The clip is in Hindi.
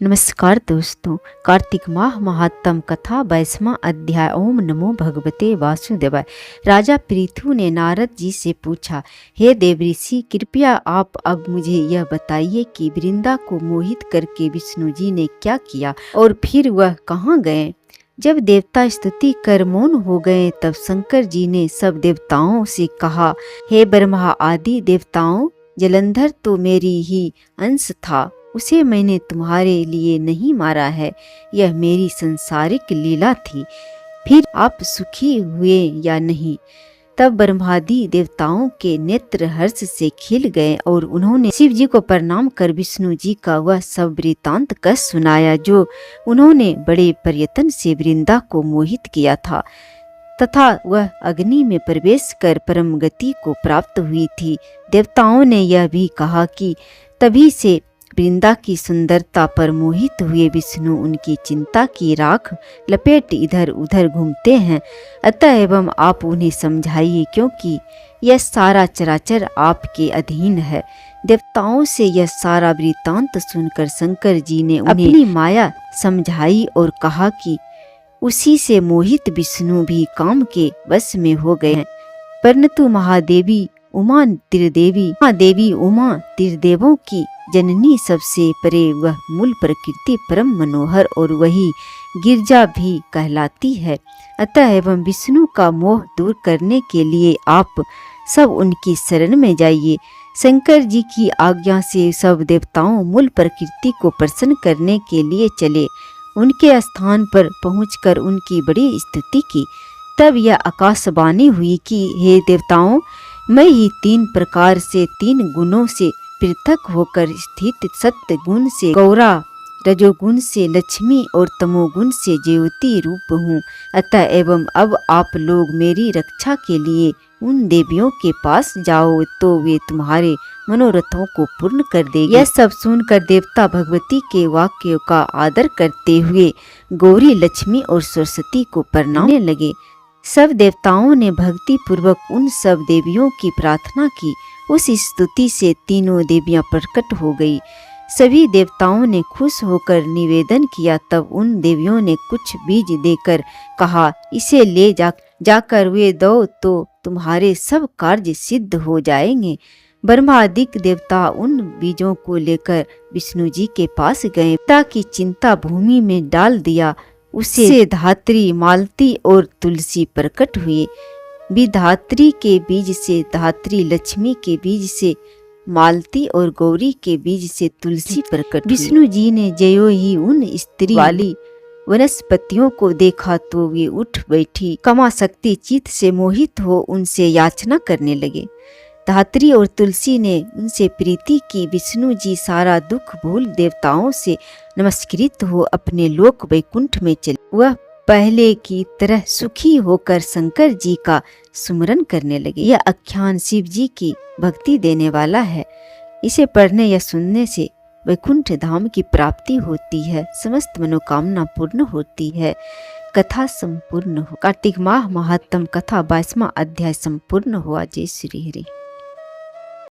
नमस्कार दोस्तों, कार्तिक माह महात्म कथा 22वां अध्याय। ओम नमो भगवते वासुदेवाय। राजा पृथु ने नारद जी से पूछा, हे देवऋषि, कृपया आप अब मुझे यह बताइए कि वृंदा को मोहित करके विष्णु जी ने क्या किया और फिर वह कहाँ गए। जब देवता स्तुति कर मौन हो गए तब शंकर जी ने सब देवताओं से कहा, हे ब्रह्मा आदि देवताओं, जलंधर तो मेरी ही अंश था, उसे मैंने तुम्हारे लिए नहीं मारा है, यह मेरी संसारिक लीला थी। फिर आप सुखी हुए या नहीं। तब ब्रह्मादि देवताओं के नेत्र हर्ष से खिल गए और उन्होंने शिव जी को प्रणाम कर विष्णु जी का वह सब वृतांत कह सुनाया जो उन्होंने बड़े प्रयत्न से वृंदा को मोहित किया था तथा वह अग्नि में प्रवेश कर परम गति को प्राप्त हुई थी। देवताओं ने यह भी कहा कि तभी से वृंदा की सुंदरता पर मोहित हुए विष्णु उनकी चिंता की राख लपेट इधर उधर घूमते हैं। अतः एवं आप उन्हें समझाइए, क्योंकि यह सारा चराचर आपके अधीन है। देवताओं से यह सारा वृत्तांत सुनकर शंकर जी ने उन्हें अपनी माया समझाई और कहा कि उसी से मोहित विष्णु भी काम के वश में हो गए हैं। परंतु महादेवी उमा त्रिदेवों की जननी सबसे परे वह मूल प्रकृति परम मनोहर और वही गिरजा भी कहलाती है। अतः एवं विष्णु का मोह दूर करने के लिए आप सब उनकी शरण में जाइए। शंकर जी की आज्ञा से सब देवताओं मूल प्रकृति को प्रसन्न करने के लिए चले। उनके स्थान पर पहुंचकर उनकी बड़ी स्तुति की। तब यह आकाशवाणी हुई कि हे देवताओं, मैं ही 3 प्रकार से 3 गुणों से पृथक होकर स्थित सत्य गुण से गौरा, रजोगुण से लक्ष्मी और तमोगुण से ज्योति रूप हूँ। अतः एवं अब आप लोग मेरी रक्षा के लिए उन देवियों के पास जाओ तो वे तुम्हारे मनोरथों को पूर्ण कर देंगे। यह सब सुनकर देवता भगवती के वाक्यों का आदर करते हुए गौरी, लक्ष्मी और सरस्वती को प्रणाम करने लगे। सब देवताओं ने भक्ति पूर्वक उन सब देवियों की प्रार्थना की। उस स्तुति से तीनों देवियां प्रकट हो गई। सभी देवताओं ने खुश होकर निवेदन किया। तब उन देवियों ने कुछ बीज देकर कहा, इसे ले जाकर वे दो तो तुम्हारे सब कार्य सिद्ध हो जाएंगे। ब्रह्मादिक देवता उन बीजों को लेकर विष्णु जी के पास गए। पिता की चिंता भूमि में डाल दिया। उसे धात्री, मालती और तुलसी प्रकट हुए। विधात्री के बीज से धात्री, लक्ष्मी के बीज से मालती और गौरी के बीज से तुलसी प्रकट। विष्णु जी ने ज्यों ही उन स्त्री वाली वनस्पतियों को देखा तो वे उठ बैठी। कमा शक्ति चित्त से मोहित हो उनसे याचना करने लगे। धात्री और तुलसी ने उनसे प्रीति की। विष्णु जी सारा दुख भूल देवताओं से नमस्कृत हो अपने लोक वैकुंठ में चले। वह पहले की तरह सुखी होकर शंकर जी का सुमरन करने लगे। यह आख्यान शिव जी की भक्ति देने वाला है। इसे पढ़ने या सुनने से वैकुंठ धाम की प्राप्ति होती है, समस्त मनोकामना पूर्ण होती है। कथा संपूर्ण हो। कार्तिक माह महात्म कथा 22वां अध्याय संपूर्ण हुआ। जय श्री हरि।